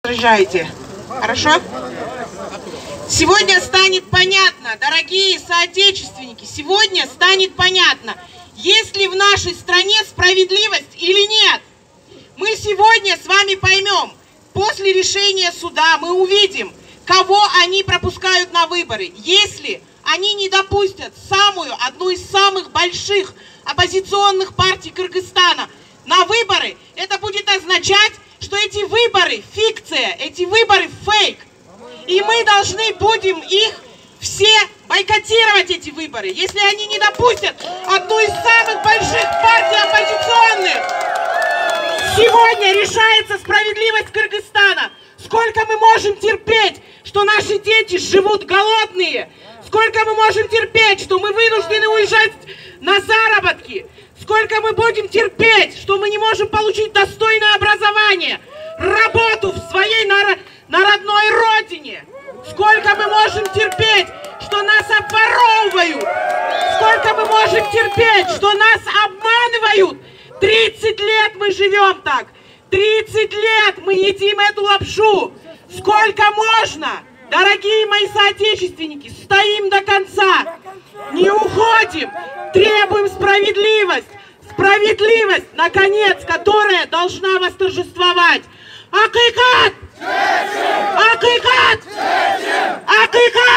Приезжайте. Хорошо? Сегодня станет понятно, дорогие соотечественники, сегодня станет понятно, есть ли в нашей стране справедливость или нет. Мы сегодня с вами поймем, после решения суда мы увидим, кого они пропускают на выборы, если они не допустят одну из самых больших оппозиционных партий Кыргызстана на выборы. Это будет означать, что эти выборы фикция, эти выборы фейк. И мы должны будем их все бойкотировать, эти выборы, если они не допустят одну из самых больших партий оппозиционных. Сегодня решается справедливость Кыргызстана. Сколько мы можем терпеть, что наши дети живут голодные? Сколько мы можем терпеть, что мы вынуждены уезжать на заработки? Сколько мы будем терпеть, что мы не можем получить достойное образование, работу в своей на родной родине? Сколько мы можем терпеть, что нас обворовывают? Сколько мы можем терпеть, что нас обманывают? 30 лет мы живем так. 30 лет мы едим эту лапшу. Сколько можно? Дорогие мои соотечественники, стоим до конца. Не уходим. Требуем справедливость. Справедливость, наконец, которая должна восторжествовать. Акыкат! Акыкат! Акыкат!